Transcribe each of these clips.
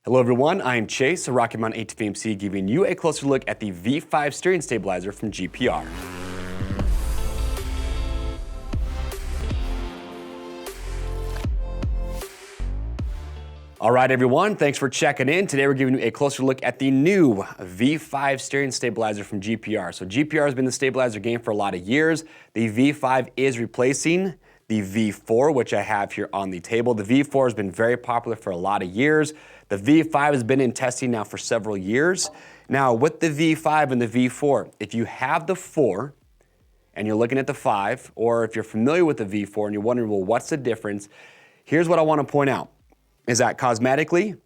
Hello everyone, I'm Chase, a Rocky Mountain ATV MC, giving you a closer look at the V5 steering stabilizer from GPR. All right everyone, thanks for checking in. Today we're giving you a closer look at the new V5 steering stabilizer from GPR. So GPR has been the stabilizer game for a lot of years. The V5 is replacing the V4, which I have here on the table. The V4 has been very popular for a lot of years. The V5 has been in testing now for several years. Now with the V5 and the V4, if you have the 4 and you're looking at the 5, or if you're familiar with the V4 and you're wondering, well, what's the difference? Here's what I want to point out, is that cosmetically,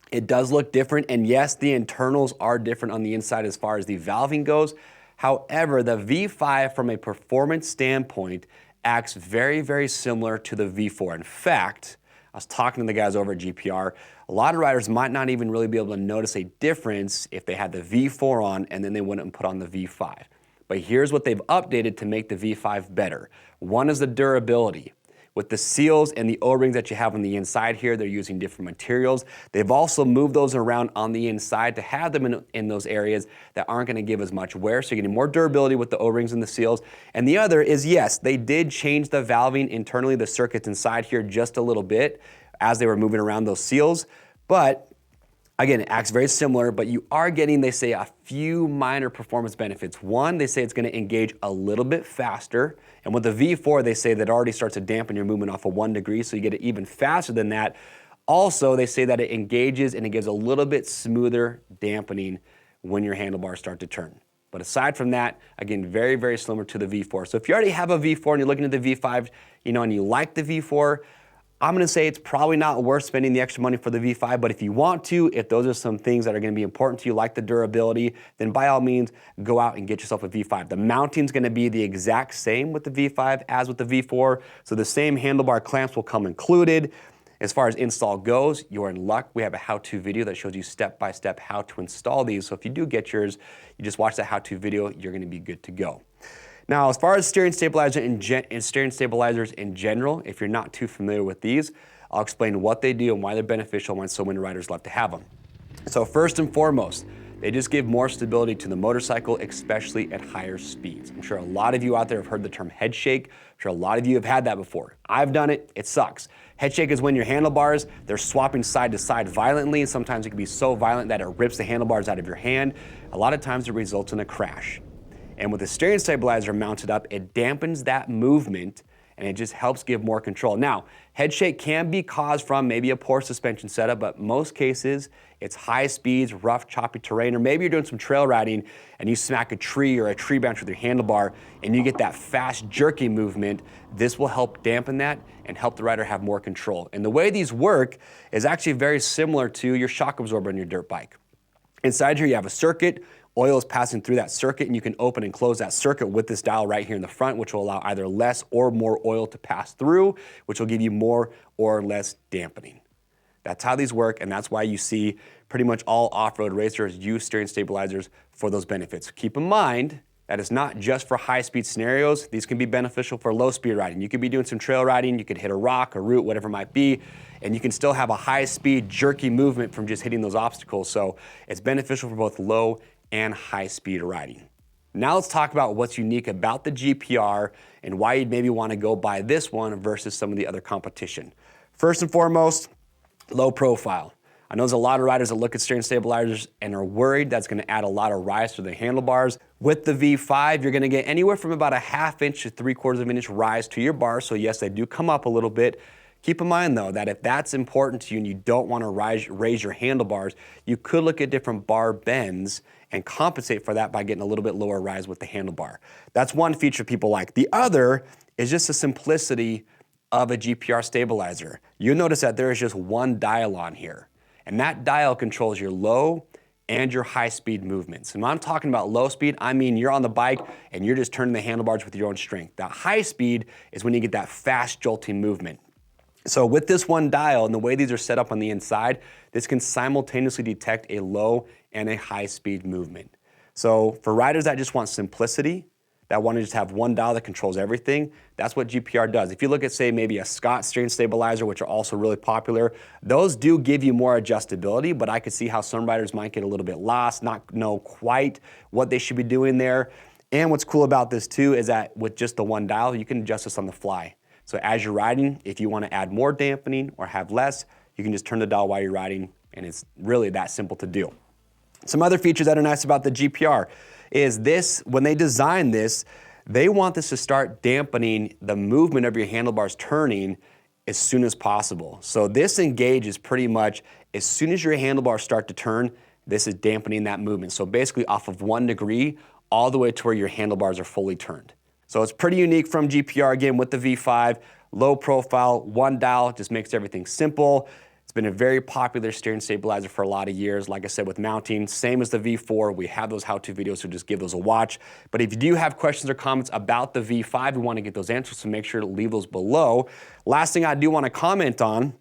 it does look different. And yes, the internals are different on the inside as far as the valving goes. However, the V5 from a performance standpoint acts very, very similar to the V4. In fact, I was talking to the guys over at GPR. A lot of riders might not even really be able to notice a difference if they had the V4 on and then they went and put on the V5. But here's what they've updated to make the V5 better. One is the durability. With the seals and the O-rings that you have on the inside here, they're using different materials. They've also moved those around on the inside to have them in those areas that aren't going to give as much wear, so you're getting more durability with the O-rings and the seals. And the other is, yes, they did change the valving internally, the circuits inside here just a little bit as they were moving around those seals. But again, it acts very similar, but you are getting, they say, a few minor performance benefits. One, they say it's going to engage a little bit faster. And with the V4, they say that already starts to dampen your movement off of 1 degree, so you get it even faster than that. Also, they say that it engages and it gives a little bit smoother dampening when your handlebars start to turn. But aside from that, again, very, very similar to the V4. So if you already have a V4 and you're looking at the V5, and you like the V4, I'm gonna say it's probably not worth spending the extra money for the V5, but if you want to, if those are some things that are gonna be important to you, like the durability, then by all means, go out and get yourself a V5. The mounting's gonna be the exact same with the V5 as with the V4, so the same handlebar clamps will come included. As far as install goes, you're in luck. We have a how-to video that shows you step-by-step how to install these, so if you do get yours, you just watch that how-to video, you're gonna be good to go. Now, as far as steering stabilizers in general, if you're not too familiar with these, I'll explain what they do and why they're beneficial and why so many riders love to have them. So first and foremost, they just give more stability to the motorcycle, especially at higher speeds. I'm sure a lot of you out there have heard the term head shake. I'm sure a lot of you have had that before. I've done it, it sucks. Head shake is when your handlebars, they're swapping side to side violently, and sometimes it can be so violent that it rips the handlebars out of your hand. A lot of times it results in a crash. And with the steering stabilizer mounted up, it dampens that movement and it just helps give more control. Now, head shake can be caused from maybe a poor suspension setup, but most cases, it's high speeds, rough, choppy terrain, or maybe you're doing some trail riding and you smack a tree or a tree branch with your handlebar and you get that fast, jerky movement. This will help dampen that and help the rider have more control. And the way these work is actually very similar to your shock absorber on your dirt bike. Inside here, you have a circuit. Oil is passing through that circuit, and you can open and close that circuit with this dial right here in the front, which will allow either less or more oil to pass through, which will give you more or less dampening. That's how these work, and that's why you see pretty much all off-road racers use steering stabilizers for those benefits. Keep in mind that it's not just for high-speed scenarios. These can be beneficial for low-speed riding. You could be doing some trail riding, you could hit a rock, a root, whatever it might be, and you can still have a high-speed, jerky movement from just hitting those obstacles. So it's beneficial for both low and high-speed riding. Now let's talk about what's unique about the GPR and why you'd maybe want to go buy this one versus some of the other competition. First and foremost, low profile. I know there's a lot of riders that look at steering stabilizers and are worried that's going to add a lot of rise to the handlebars. With the V5, you're going to get anywhere from about a 1/2 inch to 3/4 of an inch rise to your bars. So yes, they do come up a little bit. Keep in mind though, that if that's important to you and you don't want to raise your handlebars, you could look at different bar bends and compensate for that by getting a little bit lower rise with the handlebar. That's one feature people like. The other is just the simplicity of a GPR stabilizer. You'll notice that there is just one dial on here, and that dial controls your low and your high speed movements. And when I'm talking about low speed, I mean you're on the bike and you're just turning the handlebars with your own strength. That high speed is when you get that fast jolting movement. So with this one dial and the way these are set up on the inside, this can simultaneously detect a low and a high speed movement. So for riders that just want simplicity, that want to just have one dial that controls everything, that's what GPR does. If you look at, say, maybe a Scott steering stabilizer, which are also really popular, those do give you more adjustability, but I could see how some riders might get a little bit lost, not know quite what they should be doing there. And what's cool about this too is that with just the one dial, you can adjust this on the fly. So as you're riding, if you want to add more dampening or have less, you can just turn the dial while you're riding, and it's really that simple to do. Some other features that are nice about the GPR is this, when they designed this, they want this to start dampening the movement of your handlebars turning as soon as possible. So this engage is pretty much, as soon as your handlebars start to turn, this is dampening that movement. So basically off of 1 degree, all the way to where your handlebars are fully turned. So it's pretty unique from GPR, again, with the V5, low profile, one dial, just makes everything simple. It's been a very popular steering stabilizer for a lot of years. Like I said, with mounting, same as the V4, we have those how-to videos, so just give those a watch. But if you do have questions or comments about the V5, we want to get those answers, so make sure to leave those below. Last thing I do want to comment on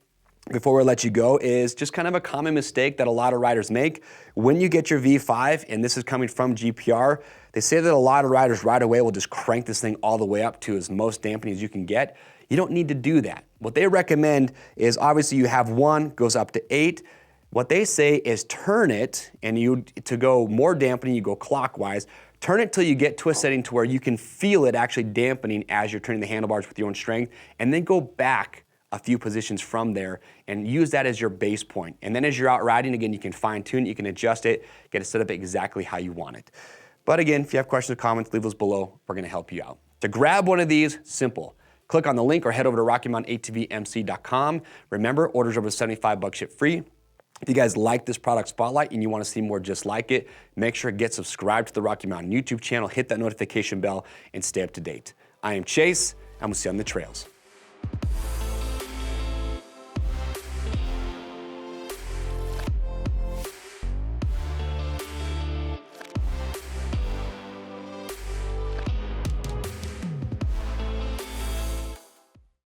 before we let you go is just kind of a common mistake that a lot of riders make. When you get your V5, and this is coming from GPR, they say that a lot of riders right away will just crank this thing all the way up to as most dampening as you can get. You don't need to do that. What they recommend is, obviously you have 1, goes up to 8. What they say is turn it, and to go more dampening, you go clockwise. Turn it till you get to a setting to where you can feel it actually dampening as you're turning the handlebars with your own strength, and then go back a few positions from there and use that as your base point. And then as you're out riding, again, you can fine tune it, you can adjust it, get it set up exactly how you want it. But again, if you have questions or comments, leave those below. We're gonna help you out. To grab one of these, simple. Click on the link or head over to RockyMountain-ATVMC.com. Remember, orders over $75 ship free. If you guys like this product spotlight and you want to see more just like it, make sure to get subscribed to the Rocky Mountain YouTube channel, hit that notification bell, and stay up to date. I am Chase, and we'll see you on the trails.